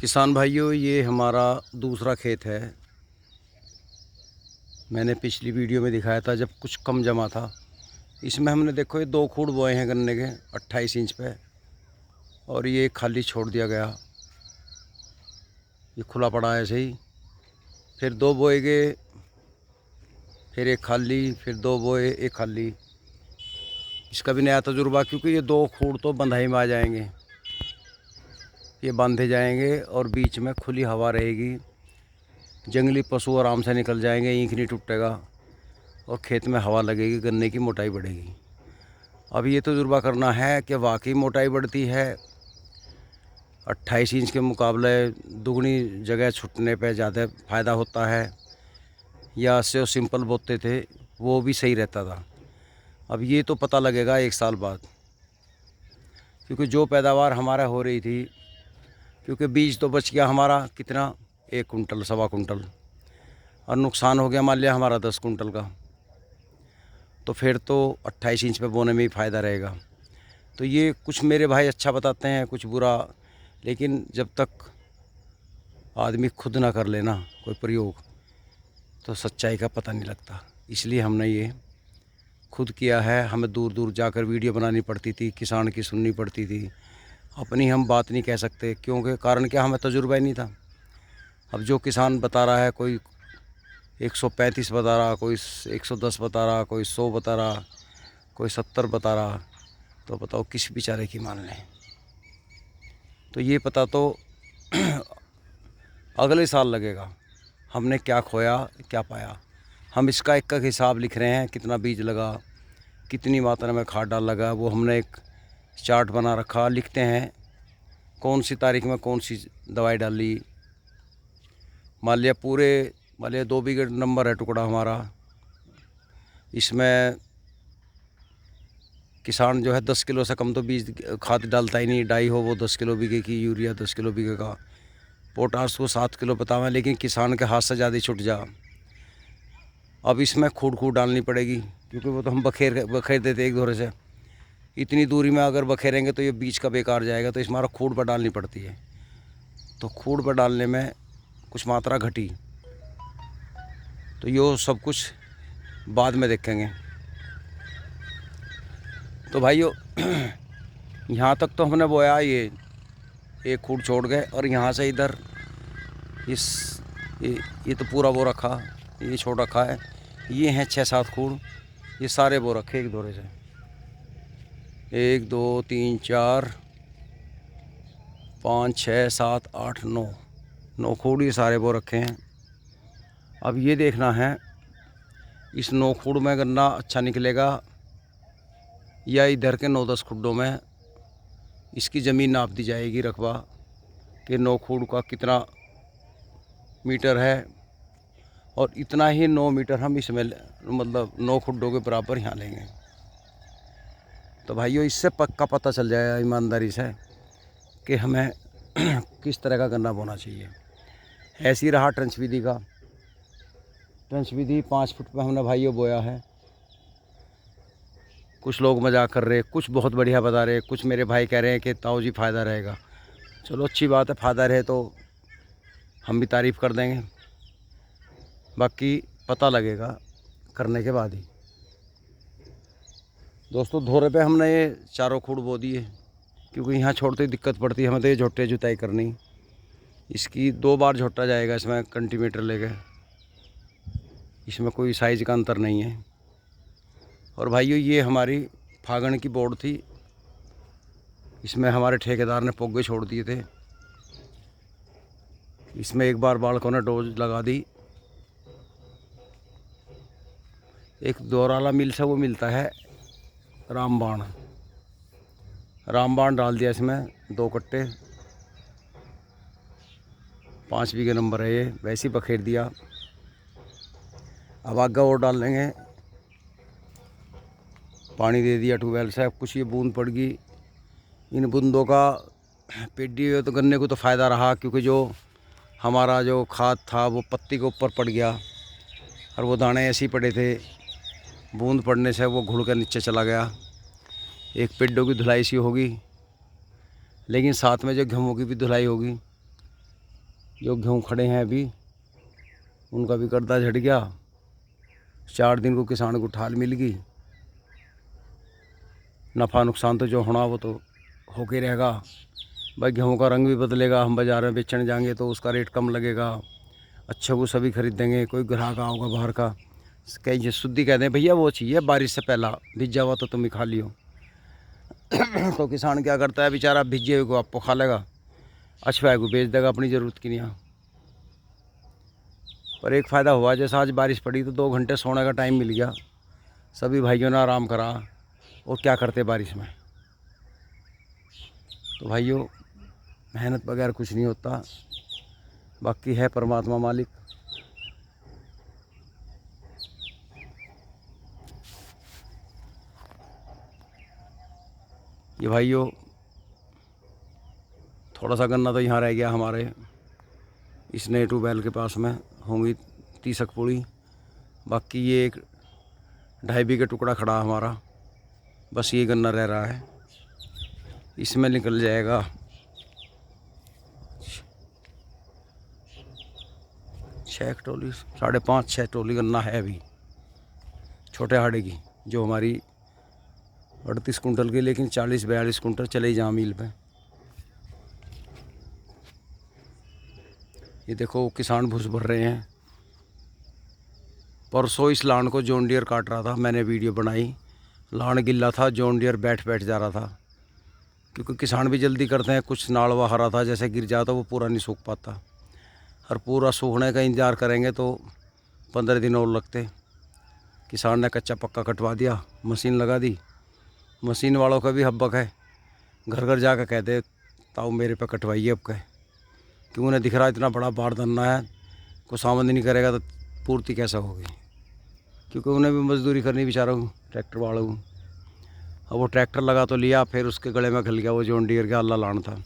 किसान भाइयों, ये हमारा दूसरा खेत है। मैंने पिछली वीडियो में दिखाया था जब कुछ कम जमा था। इसमें हमने देखो ये 2 खूड़ बोए हैं गन्ने के 28 इंच पे, और ये खाली छोड़ दिया गया। ये खुला पड़ा है ऐसे ही। फिर 2 बोए गए, फिर एक खाली, फिर 2 बोए, एक खाली। इसका भी नया तजुर्बा, क्योंकि ये 2 खूड़ तो बंधाई में आ जाएंगे। ये बांधे जाएंगे और बीच में खुली हवा रहेगी। जंगली पशु आराम से निकल जाएंगे, ईंख नहीं टूटेगा और खेत में हवा लगेगी, गन्ने की मोटाई बढ़ेगी। अब ये तजुर्बा करना है कि वाकई मोटाई बढ़ती है। 28 इंच के मुकाबले दुगनी जगह छुटने पे ज़्यादा फ़ायदा होता है, या जो सिंपल बोते थे वो भी सही रहता था। अब ये तो पता लगेगा 1 साल बाद, क्योंकि जो पैदावार हमारा हो रही थी, क्योंकि बीज तो बच गया हमारा कितना, 1 कुंटल, सवा कुंटल, और नुकसान हो गया मान लिया हमारा 10 कुंटल का। तो फिर तो 28 इंच पे बोने में ही फ़ायदा रहेगा। तो ये कुछ मेरे भाई अच्छा बताते हैं, कुछ बुरा, लेकिन जब तक आदमी खुद ना कर लेना कोई प्रयोग, तो सच्चाई का पता नहीं लगता। इसलिए हमने ये खुद किया है। हमें दूर दूर जाकर वीडियो बनानी पड़ती थी, किसान की सुननी पड़ती थी। अपनी हम बात नहीं कह सकते, क्योंकि कारण क्या, हमें तजुर्बा ही नहीं था। अब जो किसान बता रहा है, कोई 135 बता रहा, कोई 110 बता रहा, कोई 100 बता रहा, कोई 70 बता रहा, तो बताओ किस बेचारे की मान लें। तो ये पता तो अगले साल लगेगा हमने क्या खोया क्या पाया। हम इसका एक हिसाब लिख रहे हैं, कितना बीज लगा, कितनी मात्रा में खाद डाल लगा, वो हमने एक चार्ट बना रखा। लिखते हैं कौन सी तारीख में कौन सी दवाई डाली। मान लिया 2 बीघे नंबर है टुकड़ा हमारा। इसमें किसान जो है 10 किलो से कम तो बीज खाद डालता ही नहीं। डाई हो वो 10 किलो बीघे की, यूरिया 10 किलो बीघे का, पोटास को 7 किलो बतावा, लेकिन किसान के हाथ से ज़्यादा छुट जा। अब इसमें खूड़ डालनी पड़ेगी, क्योंकि वो तो हम बखेर देते एक धोरे से। इतनी दूरी में अगर बखेरेंगे तो ये बीज का बेकार जाएगा, तो इसमें खूड़ पर डालनी पड़ती है। तो खूड़ पर डालने में कुछ मात्रा घटी, तो ये सब कुछ बाद में देखेंगे। तो भाइयों यहाँ तक तो हमने बोया, ये एक खूड़ छोड़ गए, और यहाँ से इधर ये तो पूरा बो रखा, ये छोड़ रखा है। ये हैं 6-7 खूड़, ये सारे बो रखे एक दौरे से। 1 2 3 4 5 6 7 8 9 खूड़ ये सारे बो रखे हैं। अब ये देखना है इस 9 खूड़ में गन्ना अच्छा निकलेगा, या इधर के 9-10 खुड्डों में इसकी ज़मीन नाप दी जाएगी, रकबा कि 9 खूड़ का कितना मीटर है, और इतना ही 9 मीटर हम इसमें मतलब 9 खुड्डों के बराबर यहाँ लेंगे। तो भाइयों इससे पक्का पता चल जाएगा ईमानदारी से कि हमें किस तरह का गन्ना बोना चाहिए। ऐसी रहा ट्रंच विधि का। ट्रंच विधि 5 फुट पे हमने भाइयों बोया है। कुछ लोग मजाक कर रहे, कुछ बहुत बढ़िया बता रहे, कुछ मेरे भाई कह रहे हैं कि ताऊ जी फ़ायदा रहेगा। चलो अच्छी बात है, फ़ायदा रहे तो हम भी तारीफ़ कर देंगे, बाकी पता लगेगा करने के बाद ही। दोस्तों धोरे पे हमने ये चारों खूड़ बो दिए, क्योंकि यहाँ छोड़ते ही दिक्कत पड़ती है हमें, तो ये झोटे जुताई करनी। इसकी 2 बार झोटा जाएगा इसमें कंटीमीटर लेके, इसमें कोई साइज़ का अंतर नहीं है। और भाइयों ये हमारी फागण की बोर्ड थी, इसमें हमारे ठेकेदार ने पोगे छोड़ दिए थे। इसमें एक बार बालकों ने डोज लगा दी। एक दोराला मिल से वो मिलता है रामबाण डाल दिया इसमें 2 कट्टे, 5 बीघे नंबर है ये, वैसे ही बखेर दिया। अब आगे और डाल लेंगे, पानी दे दिया ट्यूबवेल से। अब कुछ ये बूंद पड़ गई, इन बूंदों का पेडी तो गन्ने को तो फ़ायदा रहा, क्योंकि जो हमारा जो खाद था वो पत्ती के ऊपर पड़ गया, और वो दाने ऐसे ही पड़े थे। बूंद पड़ने से वो घुल कर नीचे चला गया। एक पेड़ों की धुलाई सी होगी, लेकिन साथ में जो गेहूं की भी धुलाई होगी। जो गेहूँ खड़े हैं अभी उनका भी गर्दा झड़ गया। 4 दिन को किसान को ठाल मिल गई। नफ़ा नुकसान तो जो होना वो तो होके रहेगा भाई। गेहूँ का रंग भी बदलेगा। हम बाज़ार में बेचने जाएंगे तो उसका रेट कम लगेगा। अच्छा को सभी खरीदेंगे। कोई ग्राहक आओगा बाहर का, कहीं जो शुद्धि कहते हैं भैया वो चाहिए बारिश से पहला, भिज जावा तो तुम ही खा लियो। तो किसान क्या करता है बेचारा, भिजे हुए को आपको खा लेगा, अछवाए को बेच देगा अपनी ज़रूरत की नहीं। पर एक फ़ायदा हुआ, जैसा आज बारिश पड़ी तो 2 घंटे सोने का टाइम मिल गया। सभी भाइयों ने आराम करा। और क्या करते बारिश में। तो भाइयों मेहनत बगैर कुछ नहीं होता। बाकी है परमात्मा मालिक। ये भाइयों थोड़ा सा गन्ना तो यहाँ रह गया हमारे इस नए ट्यूबवेल के पास में, होंगी 30 पुड़ी। बाकी ये एक 2.5 बीघे टुकड़ा खड़ा हमारा, बस ये गन्ना रह रहा है। इसमें निकल जाएगा 6 टोली, 5.5-6 टोली गन्ना है अभी छोटे हाड़े की, जो हमारी 38 कुंटल की, लेकिन 40-42 कुंटल चले जा मील पे। ये देखो किसान भूस भर रहे हैं। परसों इस लान को जॉन डियर काट रहा था, मैंने वीडियो बनाई। लान गिल्ला था, जॉन डियर बैठ जा रहा था, क्योंकि किसान भी जल्दी करते हैं। कुछ नाड़वा हरा था, जैसे गिर जाता वो पूरा नहीं सूख पाता। और पूरा सूखने का इंतज़ार करेंगे तो 15 दिन और लगते। किसान ने कच्चा पक्का कटवा दिया, मशीन लगा दी। मशीन वालों का भी हब्बक है, घर घर जाकर कहते ताऊ मेरे पे कटवाइए अब कहे, क्योंकि उन्हें दिख रहा इतना बड़ा बारदाना है, कुछ आमदनी नहीं करेगा तो पूर्ति कैसा होगी। क्योंकि उन्हें भी मजदूरी करनी बेचारों को, ट्रैक्टर वालों को। अब वो ट्रैक्टर लगा तो लिया, फिर उसके गले में घल गया वो जॉन डियर का अल्लाह लान था।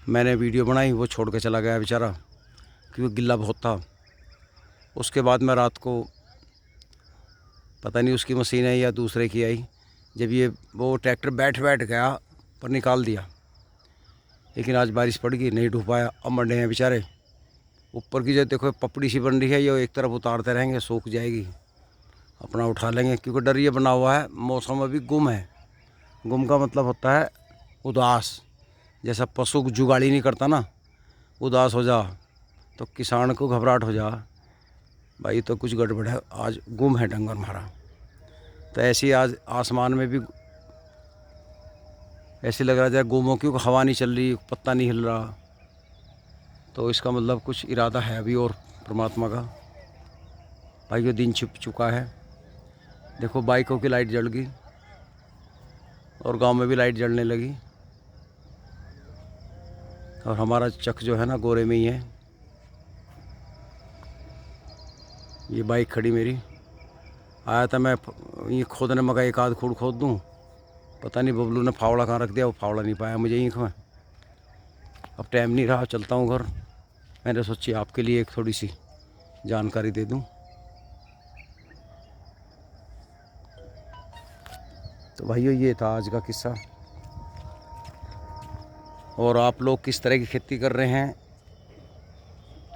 मैंने वीडियो बनाई, वो छोड़ के चला गया बेचारा, क्योंकि गिल्ला बहुत था। उसके बाद मैं रात को, पता नहीं उसकी मशीन है या दूसरे की आई, जब ये वो ट्रैक्टर बैठ गया पर निकाल दिया। लेकिन आज बारिश पड़ गई, नहीं ढूँ पाया। अब मंडे हैं बेचारे। ऊपर की जो देखो पपड़ी सी बन रही है, ये एक तरफ उतारते रहेंगे, सूख जाएगी, अपना उठा लेंगे। क्योंकि डर ये बना हुआ है, मौसम अभी गुम है। गुम का मतलब होता है उदास। जैसा पशु जुगाड़ी नहीं करता ना, उदास हो जा, तो किसान को घबराहट हो जा भाई तो कुछ गड़बड़ है, आज गुम है डंगर मारा। तो ऐसी आज आसमान में भी ऐसे लग रहा है गुम हो, क्योंकि हवा नहीं चल रही, पत्ता नहीं हिल रहा। तो इसका मतलब कुछ इरादा है अभी और परमात्मा का। भाई ये दिन छिप चुका है। देखो बाइकों की लाइट जल गई और गांव में भी लाइट जलने लगी। और हमारा चक जो है ना गोरे में ही है। ये बाइक खड़ी मेरी, आया था मैं ये खोदने मगा, एक आध खूड़ खोद दूँ, पता नहीं बबलू ने फावड़ा कहाँ रख दिया, वो फावड़ा नहीं पाया मुझे ईंख में। अब टाइम नहीं रहा, चलता हूँ घर। मैंने सोची आपके लिए एक थोड़ी सी जानकारी दे दूँ। तो भाइयों ये था आज का किस्सा। और आप लोग किस तरह की खेती कर रहे हैं,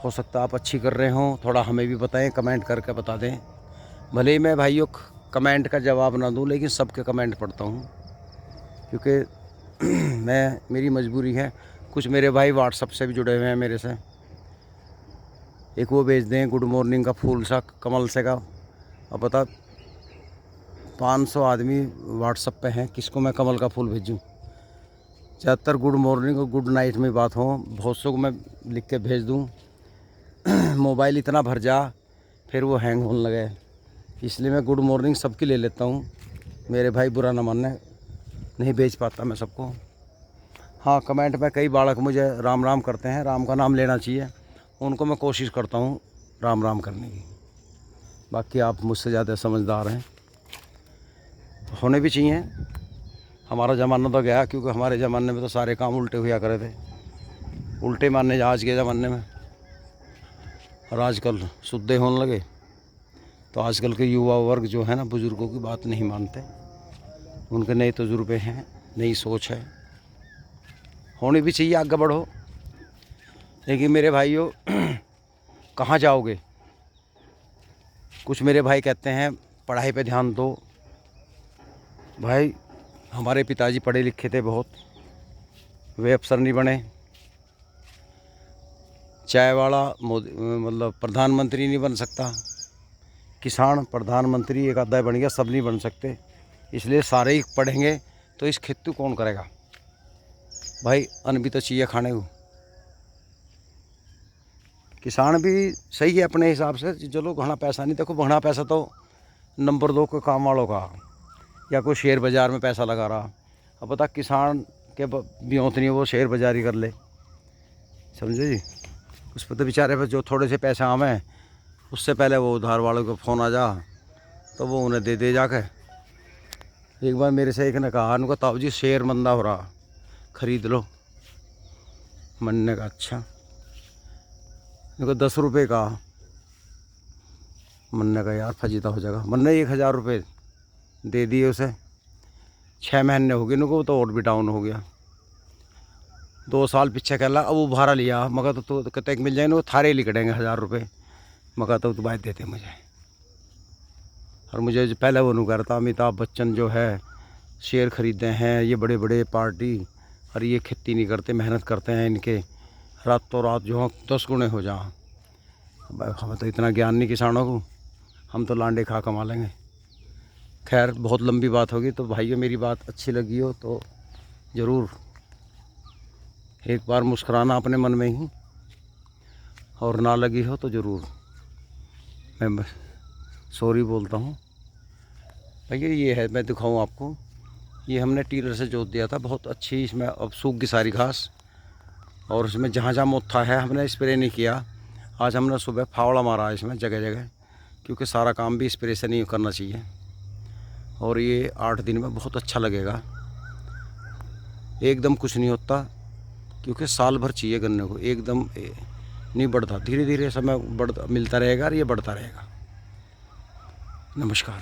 हो सकता है आप अच्छी कर रहे हों, थोड़ा हमें भी बताएं, कमेंट करके बता दें। भले ही मैं भाइयों कमेंट का जवाब ना दूं, लेकिन सबके कमेंट पढ़ता हूं, क्योंकि मेरी मजबूरी है। कुछ मेरे भाई व्हाट्सएप से भी जुड़े हुए हैं मेरे से। एक वो भेज दें गुड मॉर्निंग का फूल सा कमल से का। अब बता 500 आदमी व्हाट्सएप पे हैं, किसको मैं कमल का फूल भेजूं। ज़्यादातर गुड मॉर्निंग और गुड नाइट में बात हो, बहुत सौ को मैं लिख के भेज दूं। मोबाइल इतना भर जा फिर वो हैंग होने लगे, इसलिए मैं गुड मॉर्निंग सबकी ले लेता हूँ। मेरे भाई बुरा ना मानना, नहीं भेज पाता मैं सबको। हाँ कमेंट में कई बालक मुझे राम राम करते हैं, राम का नाम लेना चाहिए, उनको मैं कोशिश करता हूँ राम राम करने की। बाकी आप मुझसे ज़्यादा समझदार हैं, तो होने भी चाहिए। हमारा ज़माना तो गया, क्योंकि हमारे ज़माने में तो सारे काम उल्टे हुआ करे थे, उल्टे मानने आज के ज़माने में। और आजकल शुद्धे होने लगे, तो आजकल के युवा वर्ग जो है ना, बुज़ुर्गों की बात नहीं मानते। उनके नए तजुर्बे हैं, नई सोच है, होनी भी चाहिए, आगे बढ़ो। लेकिन मेरे भाइयों कहाँ जाओगे। कुछ मेरे भाई कहते हैं पढ़ाई पे ध्यान दो। भाई हमारे पिताजी पढ़े लिखे थे बहुत, वे अफसर नहीं बने। चाय वाला मतलब प्रधानमंत्री नहीं बन सकता, किसान प्रधानमंत्री एक आधा बन गया, सब नहीं बन सकते। इसलिए सारे ही पढ़ेंगे तो इस खेती कौन करेगा भाई। अन्न भी तो चाहिए खाने को। किसान भी सही है अपने हिसाब से, चलो घना पैसा नहीं, देखो घना पैसा तो नंबर 2 के काम वालों का, या कोई शेयर बाज़ार में पैसा लगा रहा। अब पता किसान के बियोत नहीं, वो शेयर बाज़ारी कर ले, समझे जी। उस पर तो बेचारे पर जो थोड़े से पैसे आवे, उससे पहले वो उधार वालों को फ़ोन आ जा तो वो उन्हें दे जाके। एक बार मेरे से एक ने कहा, उनका ताऊ जी शेयर मंदा हो रहा, ख़रीद लो। मैंने कहा अच्छा। उनको 10 रुपये का। मैंने कहा यार फजीता हो जाएगा। मैंने 1000 रुपये दे दिए उसे। 6 महीने हो गए उनको, तो और भी डाउन हो गया। 2 साल पीछे कहला, अब वो भाड़ा लिया। मगर तो कतक मिल जाए ना, वो थारे लिकड़ेंगे 1000 रुपये। मगर तो भाई देते मुझे। और मुझे जो पहले वो नहीं करता, अमिताभ बच्चन जो है शेयर ख़रीदते हैं, ये बड़े बड़े पार्टी, और ये खेती नहीं करते, मेहनत करते हैं, इनके रातों रात जो 10 गुने हो जा। हमें तो इतना ज्ञान नहीं किसानों को, हम तो लांडे खा कमा लेंगे। खैर बहुत लंबी बात होगी, तो भाइयों मेरी बात अच्छी लगी हो तो ज़रूर एक बार मुस्कुराना अपने मन में ही, और ना लगी हो तो ज़रूर मैं सॉरी बोलता हूँ। भैया ये है, मैं दिखाऊँ आपको, ये हमने टीलर से जोत दिया था, बहुत अच्छी। इसमें अब सूख गई सारी घास, और उसमें जहाँ जहाँ मोथा है हमने स्प्रे नहीं किया। आज हमने सुबह फावड़ा मारा इसमें जगह जगह, क्योंकि सारा काम भी स्प्रे से नहीं करना चाहिए। और ये 8 दिन में बहुत अच्छा लगेगा। एकदम कुछ नहीं होता, क्योंकि साल भर चाहिए गन्ने को, एकदम नहीं बढ़ता, धीरे धीरे समय बढ़ता मिलता रहेगा और ये बढ़ता रहेगा। नमस्कार।